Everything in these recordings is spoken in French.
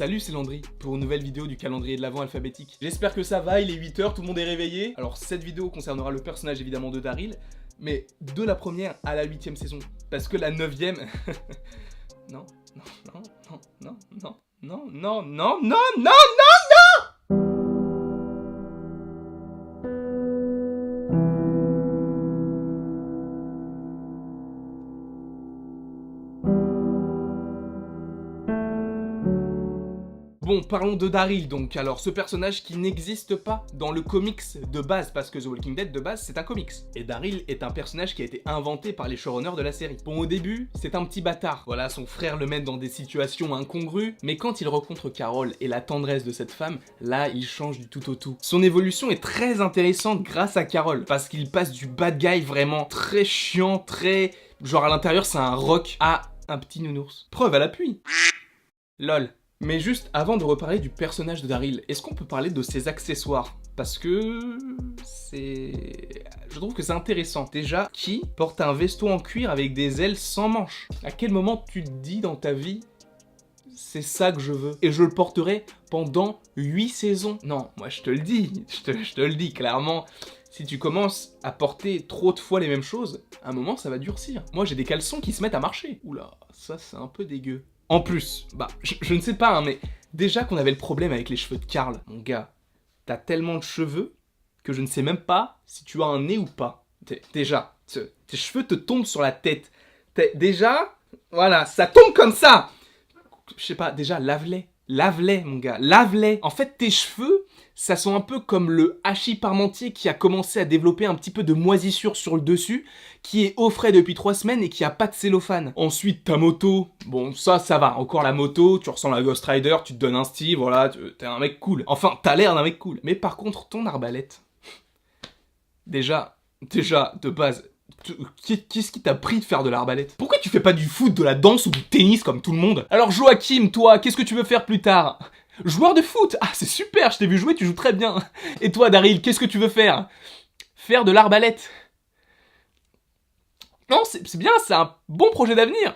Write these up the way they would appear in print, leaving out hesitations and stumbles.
Salut, c'est Landry, pour une nouvelle vidéo du calendrier de l'Avent alphabétique. J'espère que ça va, il est 8h, tout le monde est réveillé. Alors cette vidéo concernera le personnage évidemment de Daryl, mais de la première à la 8ème saison. Parce que la 9ème... non, non, non, non, non, non, non, non, non, non, non. Bon, parlons de Daryl donc. Alors, ce personnage qui n'existe pas dans le comics de base, parce que The Walking Dead de base c'est un comics. Et Daryl est un personnage qui a été inventé par les showrunners de la série. Bon, au début, c'est un petit bâtard. Voilà, son frère le met dans des situations incongrues, mais quand il rencontre Carol et la tendresse de cette femme, là, il change du tout au tout. Son évolution est très intéressante grâce à Carol, parce qu'il passe du bad guy vraiment très chiant, très... genre à l'intérieur c'est un rock, à un petit nounours. Preuve à l'appui. Lol. Mais juste avant de reparler du personnage de Daryl, est-ce qu'on peut parler de ses accessoires? Parce que... je trouve que c'est intéressant. Déjà, qui porte un veston en cuir avec des ailes sans manches? À quel moment tu te dis dans ta vie, c'est ça que je veux? Et je le porterai pendant 8 saisons. Non, moi je te le dis, je te le dis clairement. Si tu commences à porter trop de fois les mêmes choses, à un moment ça va durcir. Moi j'ai des caleçons qui se mettent à marcher. Oula, ça c'est un peu dégueu. En plus, bah, je ne sais pas, hein, mais déjà qu'on avait le problème avec les cheveux de Carl, mon gars, t'as tellement de cheveux que je ne sais même pas si tu as un nez ou pas. Déjà, tes cheveux te tombent sur la tête. Déjà, voilà, ça tombe comme ça. Je sais pas, déjà, lave-les. Lave-les, mon gars, lave-les. En fait, tes cheveux, ça sent un peu comme le hachis parmentier qui a commencé à développer un petit peu de moisissure sur le dessus, qui est au frais depuis 3 semaines et qui a pas de cellophane. Ensuite, ta moto, bon, ça va. Encore la moto, tu ressembles à Ghost Rider, tu te donnes un style, voilà, t'es un mec cool. Enfin, t'as l'air d'un mec cool. Mais par contre, ton arbalète, déjà, de base... Qu'est-ce qui t'a pris de faire de l'arbalète? Pourquoi tu fais pas du foot, de la danse ou du tennis comme tout le monde? Alors Joachim, toi, qu'est-ce que tu veux faire plus tard? Joueur de foot? Ah, c'est super, je t'ai vu jouer, tu joues très bien. Et toi, Daryl, qu'est-ce que tu veux faire? Faire de l'arbalète. Non, c'est bien, c'est un bon projet d'avenir.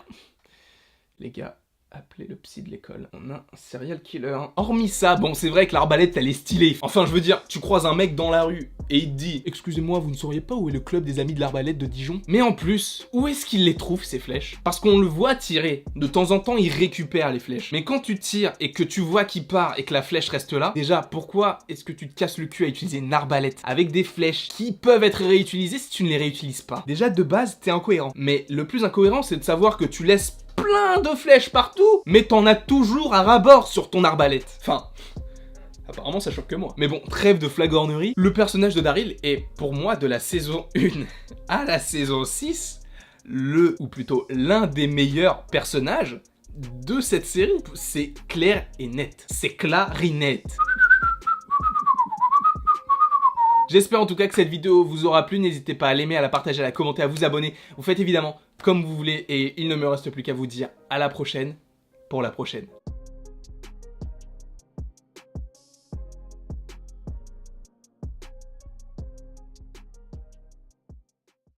Les gars, appelez le psy de l'école. On a un serial killer. Hormis ça, bon, c'est vrai que l'arbalète, elle est stylée. Enfin, je veux dire, tu croises un mec dans la rue et il te dit « Excusez-moi, vous ne sauriez pas où est le club des amis de l'arbalète de Dijon ?» Mais en plus, où est-ce qu'il les trouve, ces flèches? Parce qu'on le voit tirer. De temps en temps, il récupère les flèches. Mais quand tu tires et que tu vois qu'il part et que la flèche reste là, déjà, pourquoi est-ce que tu te casses le cul à utiliser une arbalète avec des flèches qui peuvent être réutilisées si tu ne les réutilises pas? Déjà, de base, t'es incohérent. Mais le plus incohérent, c'est de savoir que tu laisses plein de flèches partout, mais t'en as toujours à ras-bord sur ton arbalète. Enfin... apparemment ça choque que moi. Mais bon, trêve de flagornerie, le personnage de Daryl est pour moi de la saison 1 à la saison 6, ou plutôt l'un des meilleurs personnages de cette série. C'est clair et net. C'est clarinette. J'espère en tout cas que cette vidéo vous aura plu, n'hésitez pas à l'aimer, à la partager, à la commenter, à vous abonner. Vous faites évidemment comme vous voulez et il ne me reste plus qu'à vous dire à la prochaine pour la prochaine.